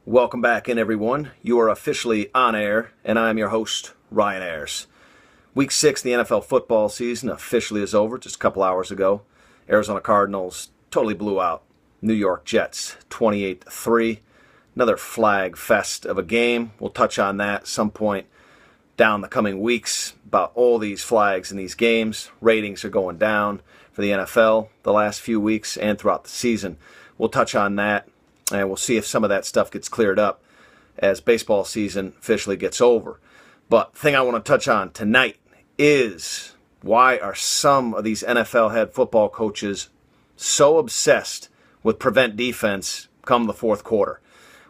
Welcome back in, everyone. You are officially on air, and I am your host, Ryan Ayers. Week 6 of the NFL football season officially is over just a couple hours ago. Arizona Cardinals totally blew out New York Jets 28-3. Another flag fest of a game. We'll touch on that at some point down the coming weeks about all these flags in these games. Ratings are going down for the NFL the last few weeks and throughout the season. We'll touch on that. And we'll see if some of that stuff gets cleared up as baseball season officially gets over. But the thing I want to touch on tonight is why are some of these NFL head football coaches so obsessed with prevent defense come the fourth quarter?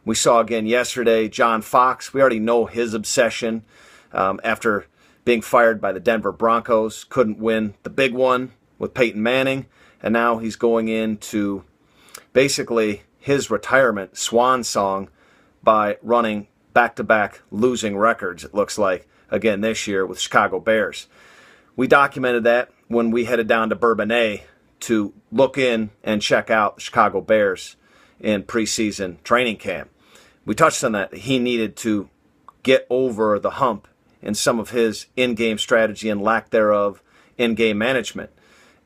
We saw again yesterday, John Fox. We already know his obsession after being fired by the Denver Broncos. Couldn't win the big one with Peyton Manning. And now he's going into basically his retirement swan song by running back-to-back losing records, it looks like, again this year with Chicago Bears. We documented that when we headed down to Bourbonnais to look in and check out the Chicago Bears in preseason training camp. We touched on that. He needed to get over the hump in some of his in-game strategy and lack thereof in-game management.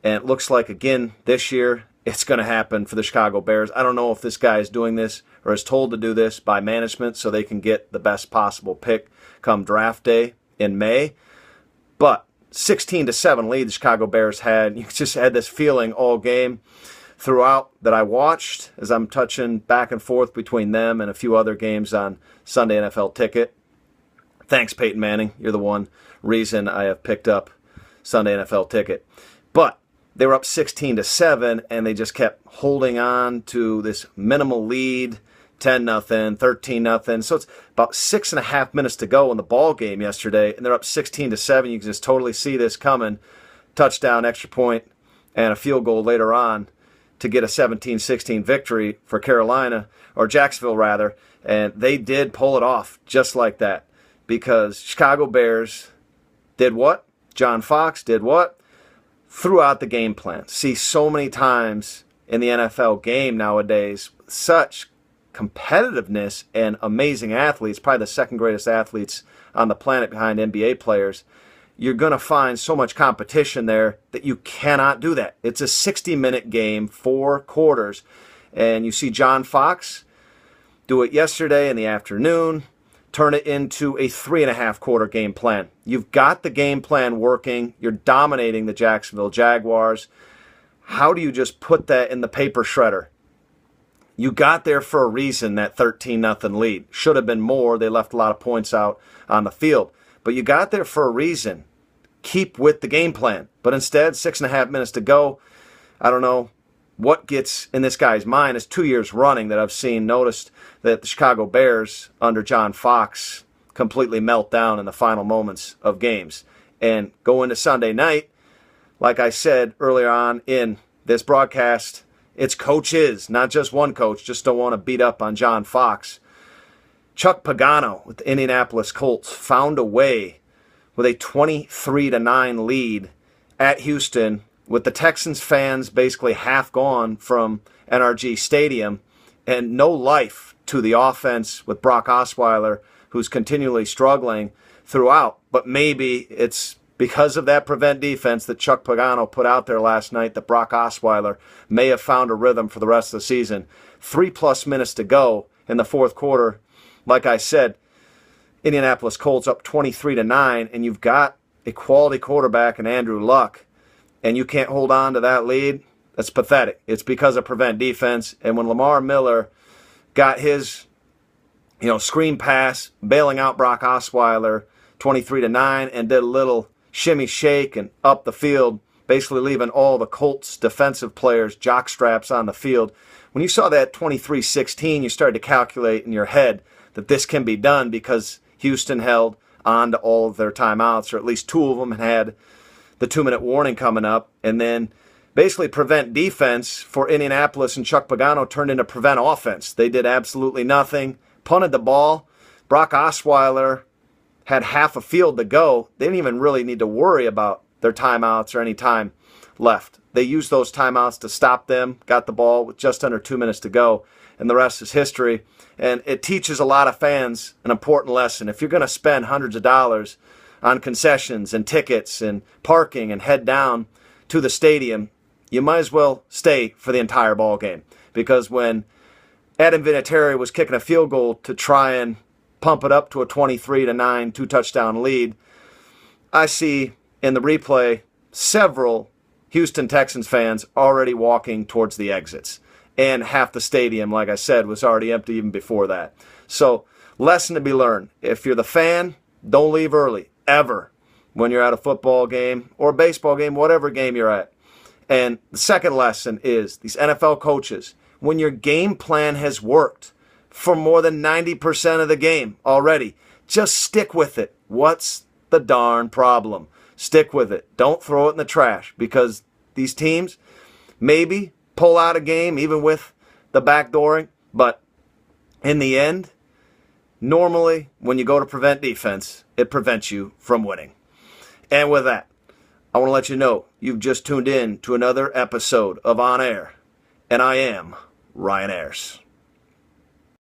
And it looks like, again, this year, it's going to happen for the Chicago Bears. I don't know if this guy is doing this or is told to do this by management so they can get the best possible pick come draft day in May. But 16-7 lead the Chicago Bears had. You just had this feeling all game throughout that I watched as I'm touching back and forth between them and a few other games on Sunday NFL Ticket. Thanks, Peyton Manning. You're the one reason I have picked up Sunday NFL Ticket. But they were up 16-7, and they just kept holding on to this minimal lead, 10-0, 13-0. So it's about 6.5 minutes to go in the ball game yesterday, and they're up 16-7. You can just totally see this coming. Touchdown, extra point, and a field goal later on to get a 17-16 victory for Carolina, or Jacksonville rather, and they did pull it off just like that because Chicago Bears did what? John Fox did what? Throughout the game plan. See so many times in the NFL game nowadays, such competitiveness and amazing athletes, probably the second greatest athletes on the planet behind NBA players. You're going to find so much competition there that you cannot do that. It's a 60-minute game, 4 quarters, and you see John Fox do it yesterday in the afternoon, turn it into a 3.5 quarter game plan. You've got the game plan working. You're dominating the Jacksonville Jaguars. How do you just put that in the paper shredder? You got there for a reason, that 13-0 lead. Should have been more. They left a lot of points out on the field. But you got there for a reason. Keep with the game plan. But instead, 6.5 minutes to go. I don't know what gets in this guy's mind. It's 2 years running that I've noticed that the Chicago Bears under John Fox completely melt down in the final moments of games. And go into Sunday night, like I said earlier on in this broadcast, it's coaches, not just one coach. Just don't want to beat up on John Fox. Chuck Pagano with the Indianapolis Colts found a way with a 23-9 lead at Houston, with the Texans fans basically half gone from NRG Stadium and no life to the offense with Brock Osweiler, who's continually struggling throughout. But maybe it's because of that prevent defense that Chuck Pagano put out there last night that Brock Osweiler may have found a rhythm for the rest of the season. 3+ minutes to go in the fourth quarter. Like I said, Indianapolis Colts up 23-9, and you've got a quality quarterback in Andrew Luck, and you can't hold on to that lead. That's pathetic. It's because of prevent defense. And when Lamar Miller got his, screen pass, bailing out Brock Osweiler 23-9, and did a little shimmy shake and up the field, basically leaving all the Colts defensive players jock straps on the field. When you saw that 23-16, you started to calculate in your head that this can be done because Houston held on to all of their timeouts, or at least 2 of them had the 2-minute warning coming up, and then basically prevent defense for Indianapolis and Chuck Pagano turned into prevent offense. They did absolutely nothing, punted the ball. Brock Osweiler had half a field to go. They didn't even really need to worry about their timeouts or any time left. They used those timeouts to stop them, got the ball with just under 2 minutes to go, and the rest is history. And it teaches a lot of fans an important lesson. If you're going to spend hundreds of dollars on concessions and tickets and parking and head down to the stadium, you might as well stay for the entire ball game. Because when Adam Vinatieri was kicking a field goal to try and pump it up to a 23-9 two-touchdown lead, I see in the replay several Houston Texans fans already walking towards the exits. And half the stadium, like I said, was already empty even before that. So, lesson to be learned. If you're the fan, don't leave early, ever, when you're at a football game or a baseball game, whatever game you're at. And the second lesson is these NFL coaches, when your game plan has worked for more than 90% of the game already, just stick with it. What's the darn problem? Stick with it. Don't throw it in the trash, because these teams maybe pull out a game even with the backdooring, but in the end, normally when you go to prevent defense, it prevents you from winning. And with that, I want to let you know you've just tuned in to another episode of On Air, and I am Ryan Ayers.